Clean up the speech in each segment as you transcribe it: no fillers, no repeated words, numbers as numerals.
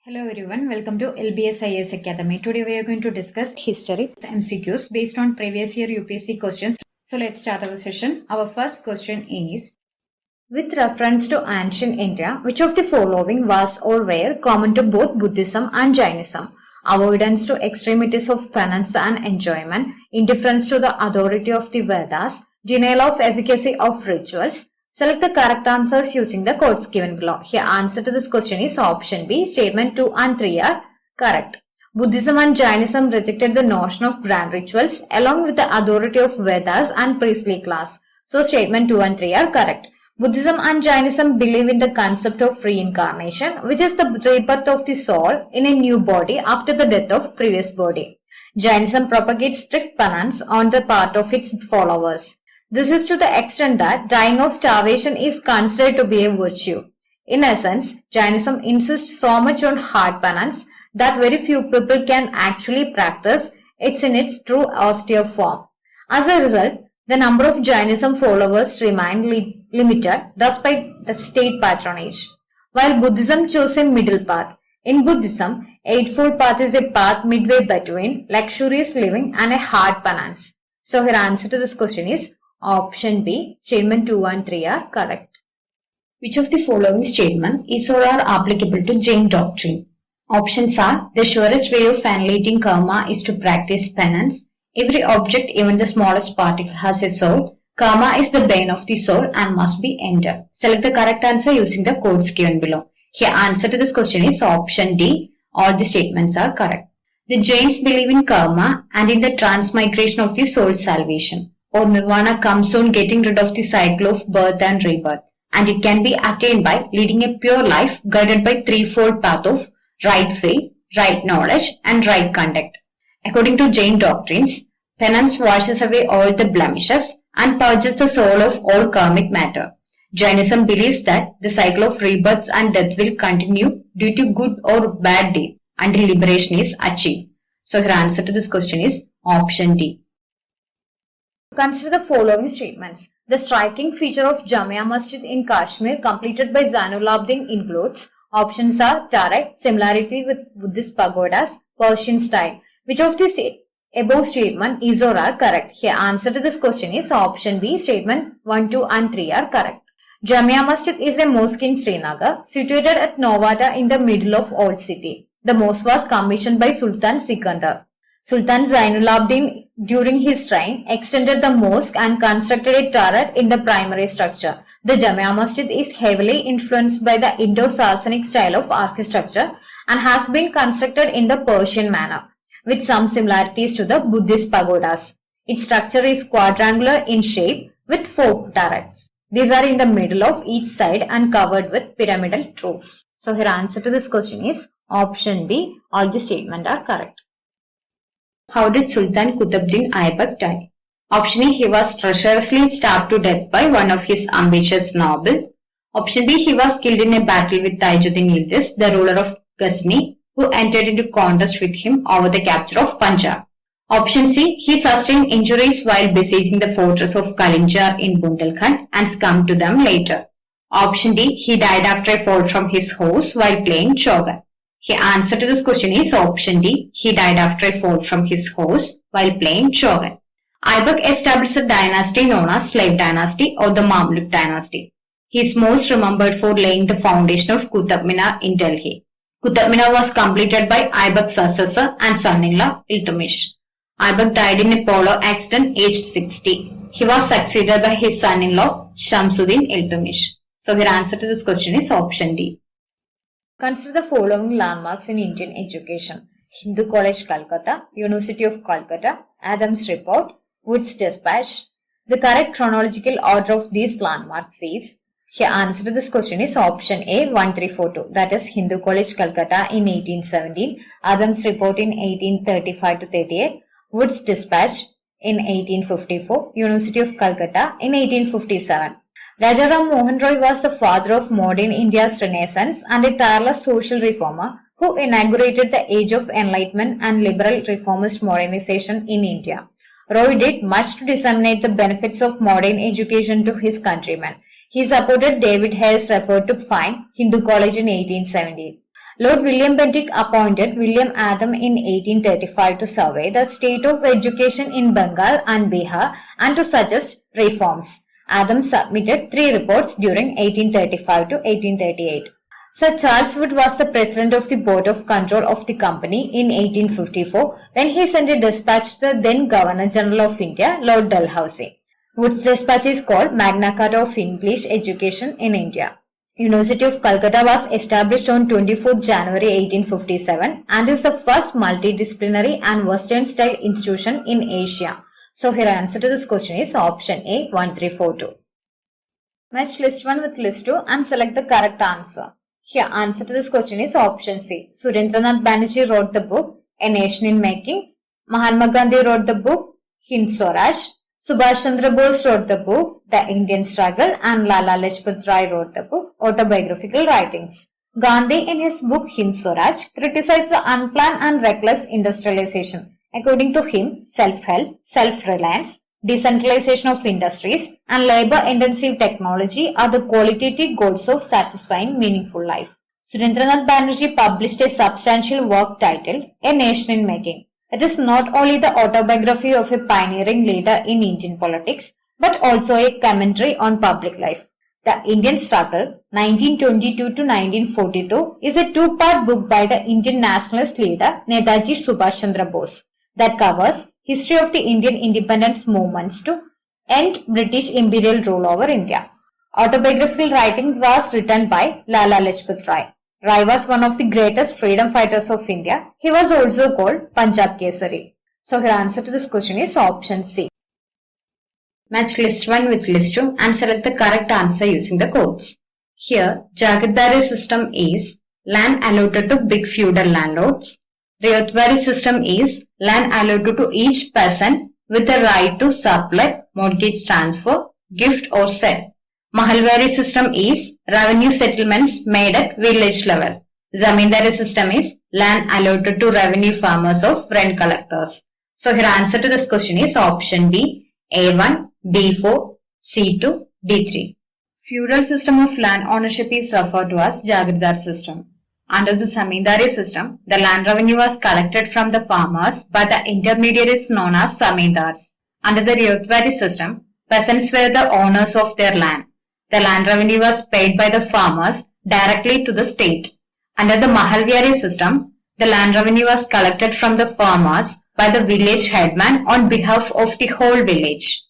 Hello everyone, welcome to LBSIS Academy. Today we are going to discuss history MCQs based on previous year UPSC questions. So let's start our session. Our first question is, with reference to ancient India, which of the following was or were common to both Buddhism and Jainism? Avoidance to extremities of penance and enjoyment, indifference to the authority of the Vedas, denial of efficacy of rituals. Select the correct answers using the codes given below. Here, answer to this question is option B. Statement 2 and 3 are correct. Buddhism and Jainism rejected the notion of grand rituals along with the authority of Vedas and priestly class. So, statement 2 and 3 are correct. Buddhism and Jainism believe in the concept of reincarnation, which is the rebirth of the soul in a new body after the death of previous body. Jainism propagates strict penance on the part of its followers. This is to the extent that dying of starvation is considered to be a virtue. In essence, Jainism insists so much on hard penance that very few people can actually practice it in its true austere form. As a result, the number of Jainism followers remained limited despite the state patronage. While Buddhism chose a middle path. In Buddhism, Eightfold Path is a path midway between luxurious living and a hard penance. So, her answer to this question is option B. Statement 2 and 3 are correct. Which of the following statements is or are applicable to Jain doctrine? Options are: the surest way of annihilating karma is to practice penance. Every object, even the smallest particle, has a soul. Karma is the bane of the soul and must be ended. Select the correct answer using the codes given below. Here, answer to this question is option D. All the statements are correct. The Jains believe in karma and in the transmigration of the soul's salvation, or nirvana comes on getting rid of the cycle of birth and rebirth, and it can be attained by leading a pure life guided by threefold path of right faith, right knowledge, and right conduct. According to Jain doctrines, penance washes away all the blemishes and purges the soul of all karmic matter. Jainism believes that the cycle of rebirths and death will continue due to good or bad deed until liberation is achieved. So her answer to this question is option D. Consider the following statements. The striking feature of Jamia Masjid in Kashmir completed by Zainulabdin includes: options are turret, similarity with Buddhist pagodas, Persian style. Which of the above statement is or are correct? Here, answer to this question is option B. Statement 1, 2 and 3 are correct. Jamia Masjid is a mosque in Srinagar, situated at Novada in the middle of Old City. The mosque was commissioned by Sultan Sikandar. Sultan Zainulabdin, during his reign, extended the mosque and constructed a turret in the primary structure. The Jamia Masjid is heavily influenced by the Indo-Sasanic style of architecture and has been constructed in the Persian manner, with some similarities to the Buddhist pagodas. Its structure is quadrangular in shape with 4 turrets. These are in the middle of each side and covered with pyramidal roofs. So her answer to this question is option B. All the statements are correct. How did Sultan Qutbuddin Aibak die? Option A. He was treacherously stabbed to death by one of his ambitious nobles. Option B. He was killed in a battle with Tajuddin Yildiz, the ruler of Ghazni, who entered into contest with him over the capture of Punjab. Option C. He sustained injuries while besieging the fortress of Kalinjar in Bundelkhand and succumbed to them later. Option D. He died after a fall from his horse while playing Chogan. The answer to this question is option D. He died after a fall from his horse while playing Chogan. Aibak established a dynasty known as Slave Dynasty or the Mamluk Dynasty. He is most remembered for laying the foundation of Qutb Minar in Delhi. Qutb Minar was completed by Aibak's successor and son-in-law Iltutmish. Aibak died in a polo accident aged 60. He was succeeded by his son-in-law Shamsuddin Iltutmish. So her answer to this question is option D. Consider the following landmarks in Indian education: Hindu College, Calcutta, University of Calcutta, Adams Report, Wood's Dispatch. The correct chronological order of these landmarks is: here, answer to this question is option A. 1342. That is Hindu College, Calcutta in 1817, Adams Report in 1835 to 38, Wood's Dispatch in 1854, University of Calcutta in 1857. Rajaram Mohan Roy was the father of modern India's Renaissance and a tireless social reformer who inaugurated the Age of Enlightenment and liberal reformist modernization in India. Roy did much to disseminate the benefits of modern education to his countrymen. He supported David Hare's effort to found Hindu College in 1870. Lord William Bentinck appointed William Adam in 1835 to survey the state of education in Bengal and Bihar and to suggest reforms. Adam submitted 3 reports during 1835 to 1838. Sir Charles Wood was the president of the Board of Control of the company in 1854 when he sent a dispatch to the then Governor General of India, Lord Dalhousie. Wood's dispatch is called Magna Carta of English Education in India. University of Calcutta was established on 24th January 1857 and is the first multidisciplinary and Western-style institution in Asia. So here answer to this question is option A, 1342. Match list 1 with list 2 and select the correct answer. Here answer to this question is option C. Surendranath Banerjee wrote the book A Nation in Making. Mahatma Gandhi wrote the book Hind Swaraj. Subhash Chandra Bose wrote the book The Indian Struggle and Lala Lajpat Rai wrote the book Autobiographical Writings. Gandhi in his book Hind Swaraj criticized the unplanned and reckless industrialization. According to him, self-help, self-reliance, decentralization of industries and labor-intensive technology are the qualitative goals of satisfying meaningful life. Surendranath Banerjee published a substantial work titled A Nation in Making. It is not only the autobiography of a pioneering leader in Indian politics, but also a commentary on public life. The Indian Struggle, 1922 to 1942, is a 2-part book by the Indian nationalist leader Netaji Subhash Chandra Bose that covers history of the Indian independence movements to end British imperial rule over India. Autobiographical writings was written by Lala Lajpat Rai. Rai was one of the greatest freedom fighters of India. He was also called Punjab Kesari. So her answer to this question is option C. Match list 1 with list 2 and select the correct answer using the codes. Here, Jagirdari system is land allotted to big feudal landlords. Riyotwari system is land allotted to each person with the right to sublet, mortgage transfer, gift or sell. Mahalwari system is revenue settlements made at village level. Zamindari system is land allotted to revenue farmers of rent collectors. So here answer to this question is option B, A1, B4, C2, D3. Feudal system of land ownership is referred to as Jagirdar system. Under the Zamindari system, the land revenue was collected from the farmers by the intermediaries known as Zamindars. Under the Riyotwari system, peasants were the owners of their land. The land revenue was paid by the farmers directly to the state. Under the Mahalwari system, the land revenue was collected from the farmers by the village headman on behalf of the whole village.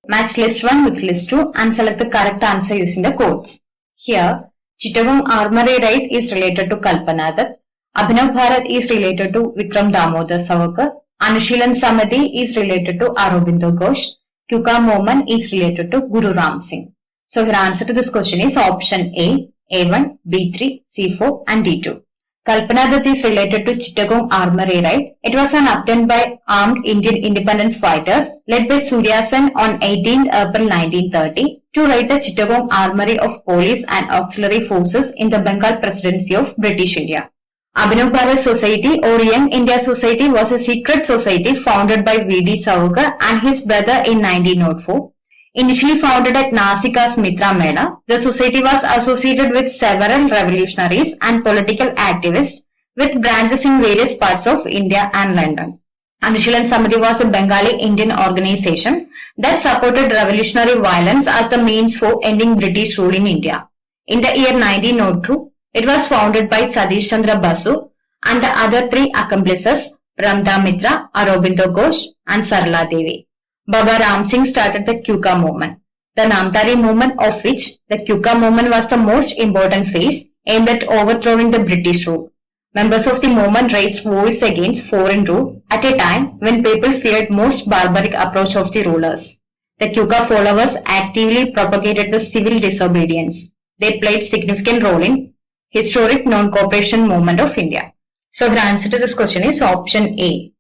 Match list 1 with list 2 and select the correct answer using the codes. Here, Chittagong Armory Raid is related to Kalpana Dutt. Abhinav Bharat is related to Vikram Damodar Savarkar. Anushilan Samadhi is related to Aurobindo Ghosh. Kyuka movement is related to Guru Ram Singh. So your answer to this question is option A, A1, B3, C4 and D2. Kalpana Dutt is related to Chittagong Armory Raid. It was an attempt by armed Indian independence fighters led by Surya Sen on 18th April 1930 to raid the Chittagong Armory of police and auxiliary forces in the Bengal Presidency of British India. Abhinav Bharat Society or Young India Society was a secret society founded by V.D. Savarkar and his brother in 1904. Initially founded at Nasik as Mitra Meda, the society was associated with several revolutionaries and political activists with branches in various parts of India and London. Anushilan Samadhi was a Bengali Indian organization that supported revolutionary violence as the means for ending British rule in India. In the year 1902, it was founded by Satish Chandra Basu and the other 3 accomplices, Ramda Mitra, Aurobindo Ghosh and Sarla Devi. Baba Ram Singh started the Kyuka movement, the Namtari movement of which the Kyuka movement was the most important phase aimed at overthrowing the British rule. Members of the movement raised voice against foreign rule at a time when people feared most barbaric approach of the rulers. The Kyuka followers actively propagated the civil disobedience. They played significant role in historic non-cooperation movement of India. So the answer to this question is option A.